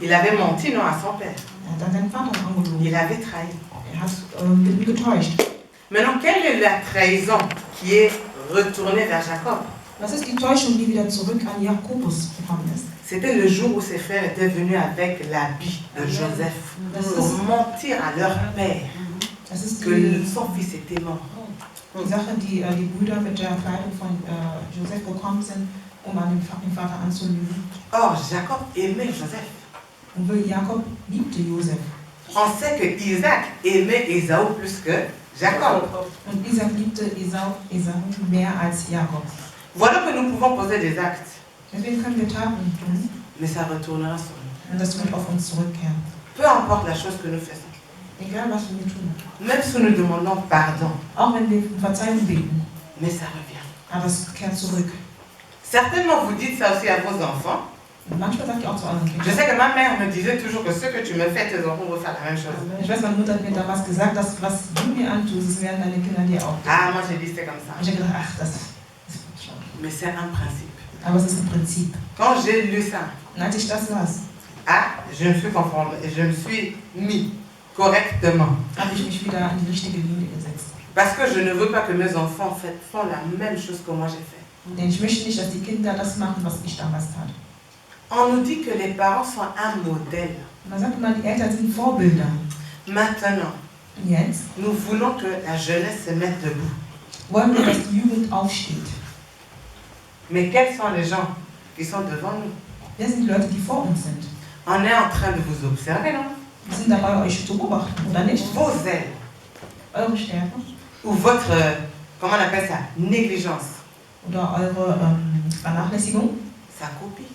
Il avait menti, non, à son père. Er hat dann seinen Vater angelogen. Il avait trahi. Er hat ihn getäuscht. Maintenant, quelle est la trahison qui est retournée vers Jacob? Was ist die Täuschung, die wieder zurück an Jakobus gekommen ist? C'était le jour où ses frères étaient venus avec l'habit de Joseph pour mentir à leur père Das ist que son fils était mort. die Sache, die die Brüder mit der Kleidung von Joseph gekommen sind, um an den Vater anzulügen. Or, Jacob aimait Joseph. Und Jakob liebte Josef. On sait que Isaac aimait Ésaü plus que Jacob. Und Isaac liebte Esau mehr als Jakob. Voilà que nous pouvons poser des actes, Deswegen können wir Taten tun mais ça retournera sur nous. und das wird auf uns zurückkehren. Peu importe la chose que nous faisons. Egal was wir tun. Même si nous demandons pardon, Auch wenn wir um Verzeihung beten. mais ça revient. Aber es kehrt zurück. Certainement, vous dites ça aussi à vos enfants. Und manchmal sagt ihr auch zu euren Je Kindern. sais que ma mère me disait toujours que ce que tu me fais, tes enfants vont faire la même chose. Ich weiß, meine Mutter hat mir damals gesagt, dass was du mir antust, das werden deine Kinder dir auch. Ah, moi j'ai dit c'est comme ça. Und ich habe gedacht, ach, das ist schon. Mais c'est un principe. Aber es ist ein Prinzip. Quand j'ai lu ça, Und als ich das las, je me suis conformé, je me suis mis correctement. habe ich mich wieder in die richtige Linie gesetzt. Parce que je ne veux pas que mes enfants en fait, font la même chose que moi j'ai fait. Denn ich möchte nicht, dass die Kinder das machen, was ich damals tat. On nous dit que les parents sont un modèle. Man sagt immer, die Eltern sind Vorbilder. Maintenant, Und jetzt nous voulons que la jeunesse se mette debout. wollen wir, dass die Jugend aufsteht. Mais quels sont les gens qui sont devant nous? Wer sind die Leute, die vor uns sind? On est en train de vous observer, non? Wir sind dabei, euch zu beobachten, oder nicht? Vos ailes Eure Stärke ou votre, comment on appelle ça, négligence, oder eure Vernachlässigung, ça copie.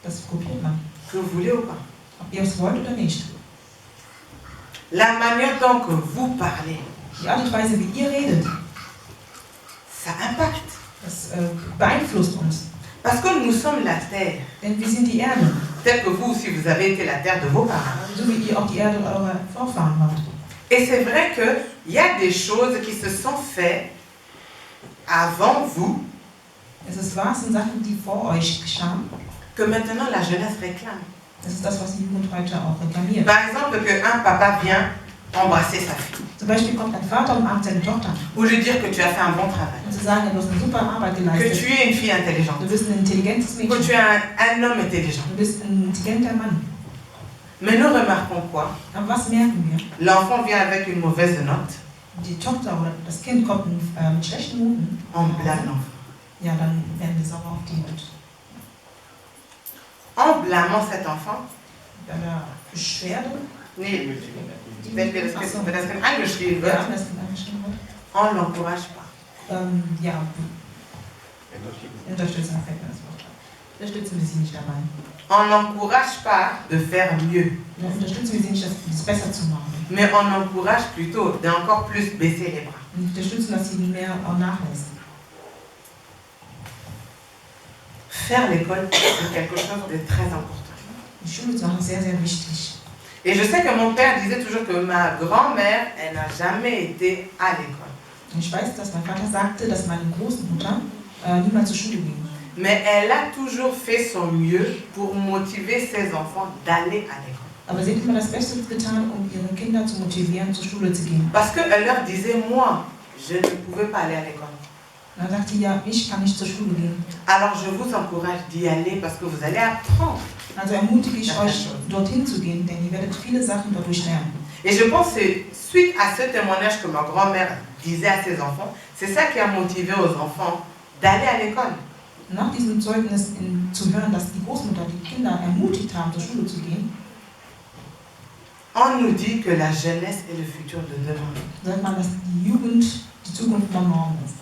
das kopiert man. Que vous voulez ou pas. Ob ihr es wollt oder nicht. La manière dont que vous parlez, Die Art und Weise, wie ihr redet, ça impacte. das beeinflusst uns. Parce que nous sommes la terre. Denn wir sind die Erde. Tel que vous aussi, vous avez été la terre de vos parents. So wie ihr auch die Erde eurer Vorfahren wart. Et c'est vrai qu'il y a des choses qui se sont faites avant vous, Es ist wahr, es sind Sachen, die vor euch geschahen. que maintenant la jeunesse réclame. Das ist das, was die Jugend heute auch reklamiert. Par exemple, qu'un papa vient embrasser sa fille, Zum Beispiel kommt ein Vater und umarmt seine Tochter. ou lui dire que tu as fait un bon travail, Und zu sagen, du hast eine super Arbeit que geleistet. tu es une fille intelligente, Du bist ein intelligentes que tu Mädchen. es un homme intelligent. Du bist ein intelligenter Mann. Mais nous remarquons quoi? Aber was merken wir? L'enfant vient avec une mauvaise note, Die Tochter oder das Kind kommt mit schlechten Noten. on blâme l'enfant. Ja, dann werden wir sauer auf die und En blâmant cet enfant, bei der Beschwerde, wenn das Kind angeschrien ja, wird, das Kind angeschrieben wird, on ne l'encourage pas. ja, unterstützen fällt mir das Wort. Unterstützen wir sie nicht dabei. On n'encourage pas de faire mieux, Ja, unterstützen wir sie nicht, das besser zu machen. mais on encourage plutôt d'encore plus baisser les bras. Und unterstützen, dass sie mehr auch nachlässt. Faire l'école, c'est quelque chose de très important. Die Schule zu machen ist sehr, sehr wichtig. Et je sais que mon père disait toujours que ma grand-mère, elle n'a jamais été à l'école. Und ich weiß, dass mein Vater sagte, dass meine Großmutter niemals zur Schule ging. Mais elle a toujours fait son mieux pour motiver ses enfants d'aller à l'école. Aber sie hat immer das Beste getan, um ihre Kinder zu motivieren, zur Schule zu gehen. Parce qu'elle leur disait, moi, je ne pouvais pas aller à l'école. Und dann sagte sie, ja, ich kann nicht zur Schule gehen. Alors je vous encourage d'y aller parce que vous allez apprendre. Also ermutige ich euch, dorthin zu gehen, denn ihr werdet viele Sachen dadurch lernen. Et je pense que suite à ce témoignage que ma grand-mère disait à ses enfants, c'est ça qui a motivé aux enfants d'aller à l'école. Nach diesem Zeugnis zu hören, dass die Großmutter die Kinder ermutigt haben, zur Schule zu gehen, On nous dit que la jeunesse est le futur de demain. sagt man, dass die Jugend die Zukunft von morgen ist.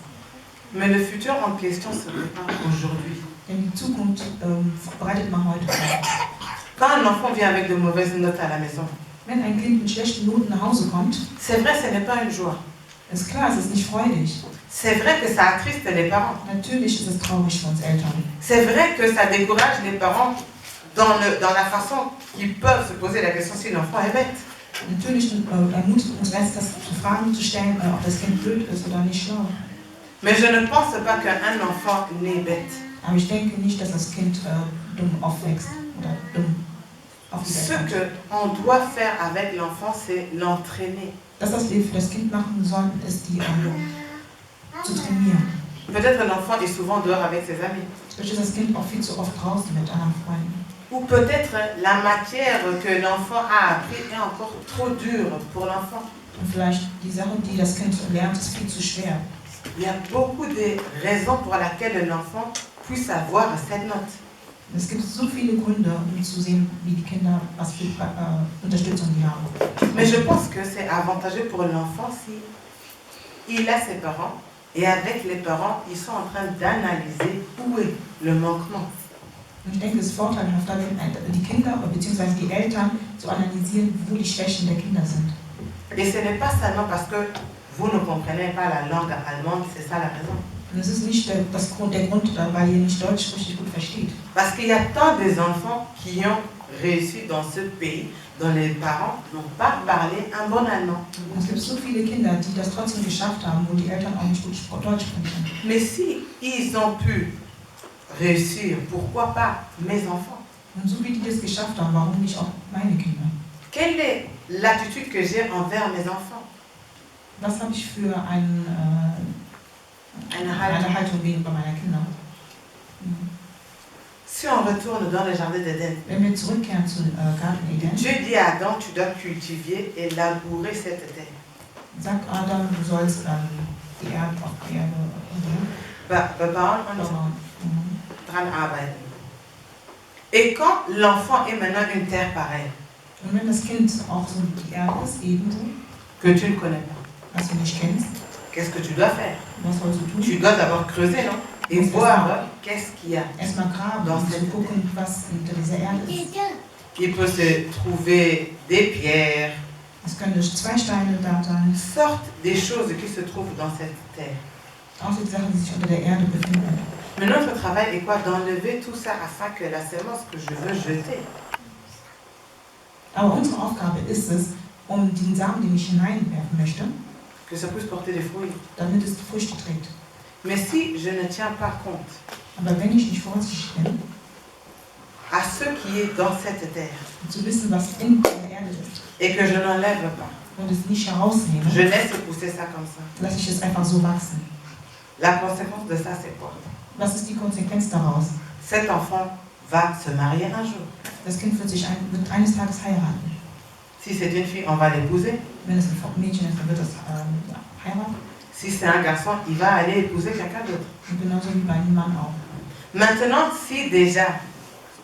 Mais le futur en question se prépare aujourd'hui. Denn die Zukunft bereitet man heute vor. Quand un enfant vient avec de mauvaises notes à la maison, Wenn ein Kind mit schlechten Noten nach Hause kommt, c'est vrai, ce n'est pas une joie. ist klar, es ist nicht freudig. C'est vrai que ça attriste les parents. Natürlich ist es traurig für uns Eltern. C'est vrai que ça décourage les parents dans la façon qu'ils peuvent se poser la question si l'enfant est bête. Natürlich ermutigt uns das zu Fragen zu stellen, ob das Kind blöd ist oder nicht schlau. Mais je ne pense pas qu'un enfant naît bête. Aber ich denke nicht, dass das Kind dumm aufwächst oder dumm. auf die Ce Welt kommt. qu'on doit faire avec l'enfant, c'est l'entraîner. Das, was wir für das Kind machen sollten, ist, die zu trainieren. Peut-être l'enfant est souvent dehors avec ses amis. Vielleicht ist das Kind auch viel zu oft draußen mit anderen Freunden. Ou peut-être la matière que l'enfant a appris est encore trop dure pour l'enfant. Und vielleicht die Sache, die das Kind lernt, ist viel zu schwer. Il y a beaucoup de raisons pour lesquelles l'enfant puisse avoir cette note. Es gibt so viele Gründe, um zu sehen, wie die Kinder, was für Unterstützung die haben. Mais je pense que c'est avantageux pour l'enfant si il a ses parents et avec les parents, ils sont en train d'analyser où est le manquement. Und ich denke, es ist vorteilhafter, wenn die Kinder bzw. die Eltern zu analysieren, wo die Schwächen der Kinder sind. Et ce n'est pas seulement parce que vous ne comprenez pas la langue allemande, c'est ça la raison. Und es ist nicht der Grund, weil ihr nicht Deutsch richtig gut versteht. Parce qu'il y a tant des enfants qui ont réussi dans ce pays, dont les parents n'ont pas parlé un bon allemand. Und es gibt so viele Kinder, die das trotzdem geschafft haben, wo die Eltern auch nicht gut Deutsch sprechen. Mais si ils ont pu réussir, pourquoi pas mes enfants? Und so wie die das geschafft haben, warum nicht auch meine Kinder? Quelle est l'attitude que j'ai envers mes enfants? Was habe ich für eine Haltung gegenüber meiner Kinder? Si on retourne dans le jardin d'Éden, Wenn wir zurückkehren zu Garten Eden, Dieu dit à Adam, tu dois cultiver et labourer cette terre. sagt Adam, du sollst die Erde auf die Erde Bebauen und bebauen. dran arbeiten. Et quand l'enfant est maintenant une terre pareille, Und wenn das Kind auch so die Erde ist, ebenso, que tu ne connais pas, was du nicht kennst, qu'est-ce que tu dois faire? was sollst du tun? Tu dois d'abord creuser, non? Et Oui, c'est voir ça. qu'est-ce qu'il y a. Erstmal graben und zu gucken, was hinter dieser Erde ist. Il peut se trouver des pierres, Es können zwei Steine da sein, sorte des choses qui se trouvent dans cette terre. auch die Sachen, die sich unter der Erde befinden. Mais notre travail est quoi? D'enlever tout ça afin que la semence que je veux jeter, Aber unsere Aufgabe ist es, den Samen, den ich hineinwerfen möchte, que ça puisse porter des fruits. damit es Früchte trägt. Mais si je ne tiens pas compte Aber wenn ich nicht vorsichtig bin, à ce qui est dans cette terre zu wissen, was in der Erde ist, et que je n'enlève pas, und es nicht herausnehme, je laisse pousser ça comme ça. lasse ich es einfach so wachsen. La conséquence de ça, c'est quoi? Was ist die Konsequenz daraus? Cet enfant va se marier un jour. Das Kind wird eines Tages heiraten. Si c'est une fille, on va l'épouser. Wenn es ein Mädchen ist, dann wird es heiraten. Si c'est un garçon, il va aller épouser quelqu'un d'autre. Und genauso wie bei einem Mann auch. Maintenant, si déjà,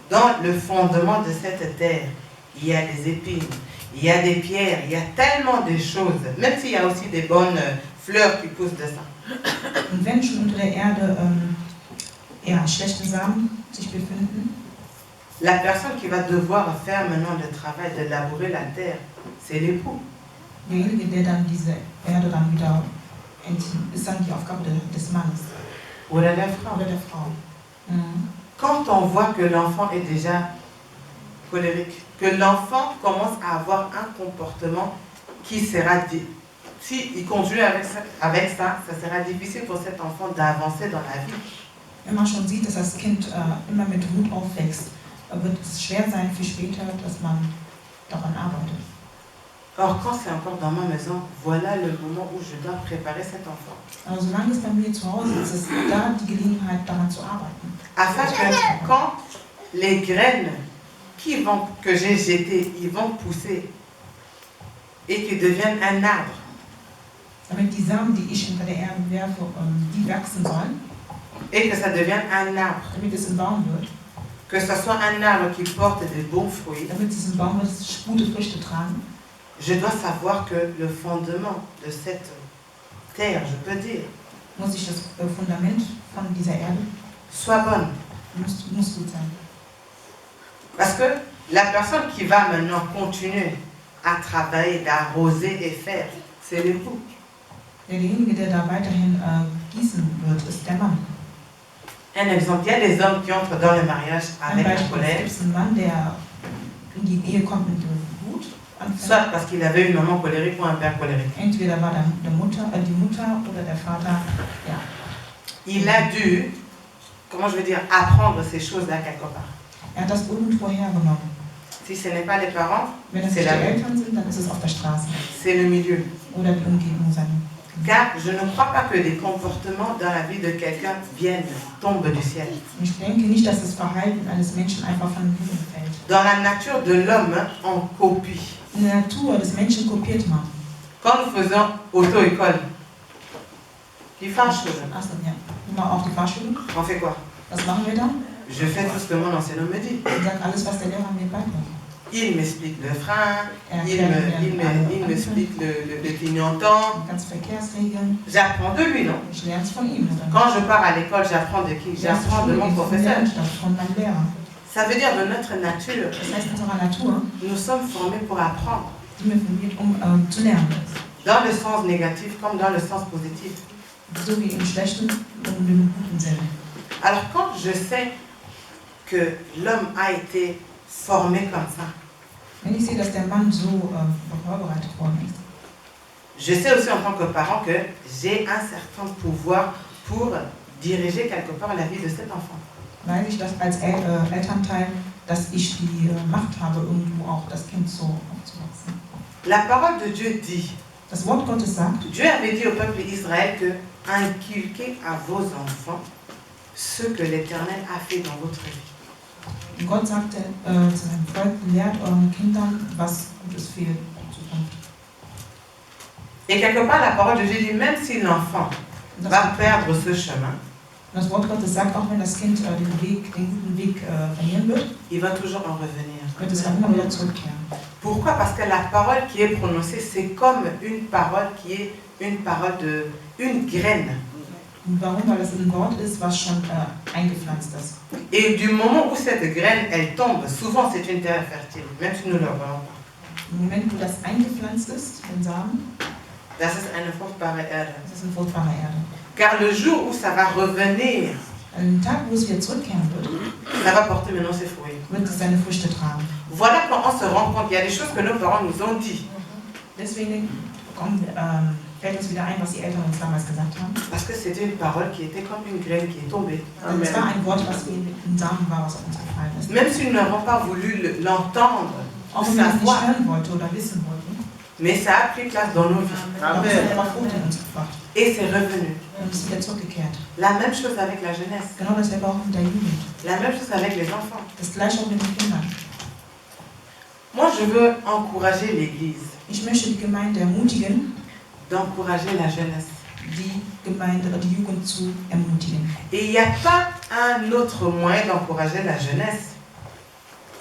dans le fondement de cette terre, il y a des épines, il y a des pierres, il y a tellement de choses, même s'il y a aussi des bonnes fleurs qui poussent de ça. Und wenn schon unter der Erde schlechte Samen sich befinden, La personne qui va devoir faire maintenant le travail de labourer la terre, c'est l'époux. derjenige, der dann diese Erde dann wieder ist dann die Aufgabe des Mannes Oder la Frau. oder der Frau. Mhm. Quand on voit que l'enfant est déjà colérique, que l'enfant commence à avoir un comportement qui sera, si il continue avec ça, ça sera difficile pour cet enfant d'avancer dans la vie. Wenn man schon sieht, dass das Kind immer mit Wut aufwächst, wird es schwer sein für später, dass man daran arbeitet. Or, quand c'est encore dans ma maison, voilà le moment où je dois préparer cet enfant. Aber solange es bei mir zu Hause ist, ist da die Gelegenheit, daran zu arbeiten. Afin que quand les graines que j'ai jetées, ils vont pousser et qu'ils deviennent un arbre. Damit die Samen, die ich unter der Erde werfe, die wachsen sollen, Et que ça devienne un arbre. damit es ein Baum wird, Que ce soit un arbre qui porte de bons fruits. damit es ein Baum wird, gute Früchte tragen. Je dois savoir que le fondement de cette terre, je peux dire, Muss ich das Fundament von dieser Erde soit bonne. muss gut sein. Parce que la personne qui va maintenant continuer à travailler, d'arroser et faire, c'est l'époux. Derjenige, der da weiterhin gießen wird, ist der Mann. Un exemple, il y a des hommes qui entrent dans le mariage avec la colère, Es gibt einen Mann, der in die Ehe kommt mit Wut. soit parce qu'il avait une maman colérique ou un père colérique. Entweder war die Mutter oder der Vater, ja. Il a dû, comment je veux dire, apprendre ces choses-là quelque part. Er hat das irgendwo hergenommen. Si ce n'est pas les parents, Wenn es c'est nicht la die rue, Eltern sind, dann ist es auf der Straße c'est le milieu. oder die Umgebung sein. Car je ne crois pas que des comportements dans la vie de quelqu'un tombent du ciel. Und ich denke nicht, dass das Verhalten eines Menschen einfach von dem Himmel fällt. Dans la nature de l'homme, on copie. In der Natur des Menschen kopiert man. Quand nous faisons auto-école, die Fahrschule, Achso, ja. Immer auf die Fahrschule. on fait quoi? Was machen wir dann? Je fais tout ce que mon enseignant me dit. Ich sage alles, was der Lehrer mir beibringt. Il m'explique le frein, Er il erklärt mir m'explique le clignotant. die ganzen Verkehrsregeln. J'apprends de lui, non? Ich lerne es von ihm. Oder? Quand je pars à l'école, j'apprends de qui? J'apprends de mon professeur. Von meinem Lehrer. Ça veut dire de notre nature. Das heißt, unserer Natur Nous sommes formés pour apprendre. sind wir formiert, zu lernen. Dans le sens négatif comme dans le sens positif. So wie im schlechten und im guten Sinne. Alors quand je sais que l'homme a été formé comme ça, Wenn ich sehe, dass der Mann so vorbereitet worden ist, je sais aussi en tant que parent que j'ai un certain pouvoir pour diriger quelque part la vie de cet enfant. weiß ich, dass als Elternteil, dass ich die Macht habe, irgendwo auch das Kind so aufzuwachsen. La parole de Dieu dit, Das Wort Gottes sagt, Dieu avait dit au peuple Israël que inculquez à vos enfants ce que l'Éternel a fait dans votre vie. und Gott sagte zu seinem Volk, lehrt euren Kindern, was Gutes für die Zukunft. Et quelque part, la parole de Dieu dit, même si l'enfant Und va perdre ce chemin, das Wort Gottes sagt, auch wenn das Kind den guten Weg verlieren wird, il va toujours en revenir. wird es dann immer wieder zurückkehren. Pourquoi? Parce que la parole qui est prononcée, c'est comme une parole qui est une parole de une graine. Und warum? Weil es ein Wort ist, was schon eingepflanzt ist. Et du moment où cette graine, elle tombe, souvent c'est une terre fertile, même si nous ne le voyons pas. Im Moment, wo das eingepflanzt ist, den Samen, Das ist eine fruchtbare Erde. das ist eine fruchtbare Erde. Car le jour où ça va revenir, An dem Tag, wo es wieder zurückkehren wird, ça va porter maintenant ses fruits. wird es seine Früchte tragen. Voilà quand on se rend compte qu'il y a des choses que nos parents nous ont dit. Deswegen fällt uns wieder ein, was die Eltern uns damals gesagt haben. Parce que c'était une parole qui était comme une graine qui est tombée. Also es war ein Wort, was wie ein Samen war, was auf uns gefallen ist. Même si nous n'avons pas voulu l'entendre, Auch wenn wir es nicht savoir, hören wollten oder wissen wollten, mais ça a pris place dans nos vies. aber es hat einfach Frucht in uns gebracht. Et c'est revenu. Und es ist wieder zurückgekehrt. La même chose avec la jeunesse. Genau dasselbe auch mit der Jugend. La même chose avec les enfants. Das gleiche auch mit den Kindern. Moi, je veux encourager l'Église, Ich möchte die Gemeinde ermutigen, d'encourager la jeunesse. die Jugend zu ermutigen. Et il n'y a pas un autre moyen d'encourager la jeunesse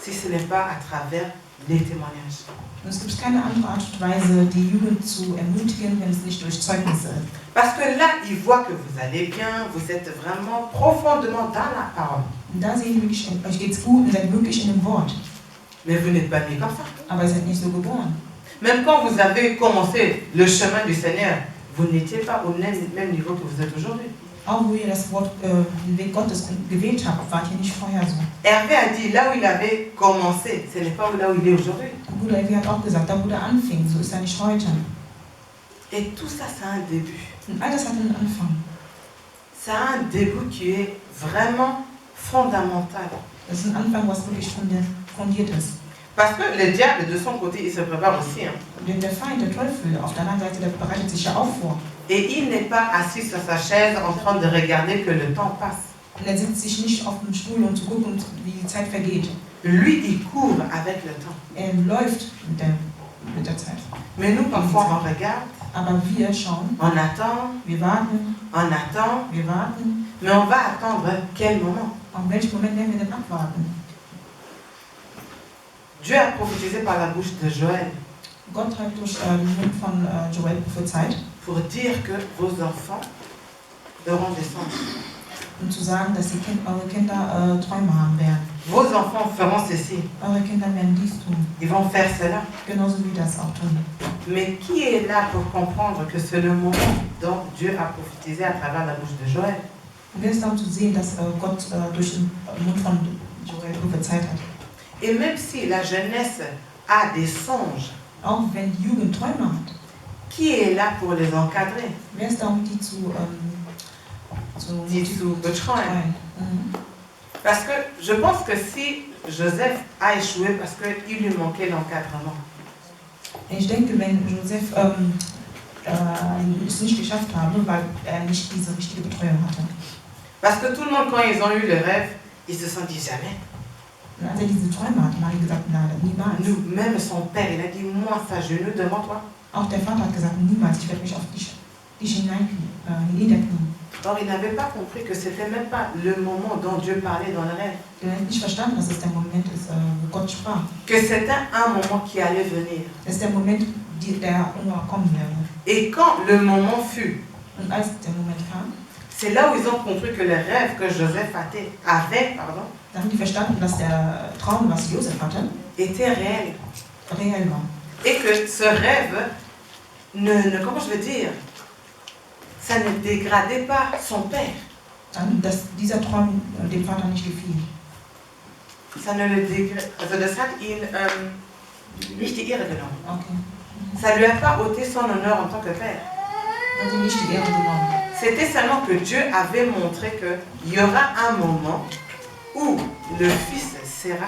si ce n'est pas à travers les témoignages. Und es gibt keine andere Art und Weise, die Jugend zu ermutigen, wenn es nicht durch Zeugnisse ist. Parce que là, ils voient que vous allez bien, vous êtes vraiment profondément dans la parole. Und da sehen die wirklich, euch geht's gut, ihr seid wirklich in dem Wort. Mais vous n'êtes pas né comme ça. Aber ihr seid nicht so geboren. Même quand vous avez commencé le chemin du Seigneur, vous n'étiez pas au même niveau que vous êtes aujourd'hui. Auch wo ihr das Wort, den Weg Gottes gewählt habt, wart ihr nicht vorher so. Hervé a dit, là où il avait commencé, ce n'est pas là où il est aujourd'hui. Bruder Hervé hat auch gesagt, da wo er anfing, so ist er nicht heute. Et tout ça, ça a un début. Und all das hat einen Anfang. Ça a un début qui est vraiment fondamental. Das ist ein Anfang, was wirklich fundiert ist. Parce que le diable, de son côté, il se prépare aussi. Hein. Denn der Feind, der Teufel, auf der anderen Seite, der bereitet sich ja auch vor. Et il n'est pas assis sur sa chaise en train de regarder que le temps passe. Und er sitzt sich nicht auf dem Stuhl, um zu gucken, wie die Zeit vergeht. Lui, il court avec le temps. Er läuft mit der Zeit. Mais nous, parfois, on regarde, Aber wir schauen, on attend, wir warten, wir warten. mais on va attendre quel moment? Auf welchen Moment werden wir denn abwarten? Dieu a prophétisé par la bouche de Joël Gott hat durch den Mund von Joel prophezeit, pour dire que vos enfants auront des songes. um zu sagen, dass eure Kinder Träume haben werden. Vos enfants feront ceci. Eure Kinder werden dies tun, Ils vont faire cela. genauso wie das auch tun. Mais qui est là pour comprendre que c'est le moment dont Dieu a prophétisé à travers la bouche de Joël? Und wer ist da, um zu sehen, dass Gott durch den Mund von Joel prophezeit hat? Et même si la jeunesse a des songes, Auch wenn die Jugend Träume hat, qui est là pour les encadrer? wer ist da, um die zu Die zu betreuen. betreuen? Mhm. Parce que je pense que si Joseph a échoué parce qu'il lui manquait l'encadrement. Ich denke, wenn Joseph es nicht geschafft habe, weil nicht diese richtige Betreuung hatte. Parce que tout le monde, quand ils ont eu le rêve, ils se sont dit jamais. Als diese Träume hatte, haben die gesagt, nein, niemals. Nous, même son père, il a dit, moi, ça genoux devant toi. Auch der Vater hat gesagt, niemals, ich werde mich auf dich niederknien. Or, il n'avait pas compris que c'était même pas le moment dont Dieu parlait dans le rêve. Er hat nicht verstanden, dass es der Moment ist, wo Gott sprach. Que c'était un moment qui allait venir. Es ist der Moment, der irgendwann kommen werde. Et quand le moment fut, Und als der Moment kam, c'est là où ils ont compris que le rêve que Joseph avait, dann haben die verstanden, dass der Traum, was Josef hatte, était réel. Real war. Et que ce rêve comment je veux dire, ça ne dégradait pas son père. Dass dieser Traum dem Vater nicht gefiel. Ça ne le dégradait, also das hat ihn nicht die Ehre genommen. Okay. Ça lui a pas ôté son honneur en tant que père. Hat ihm nicht die Ehre genommen. C'était seulement que Dieu avait montré qu'il y aura un moment où le fils sera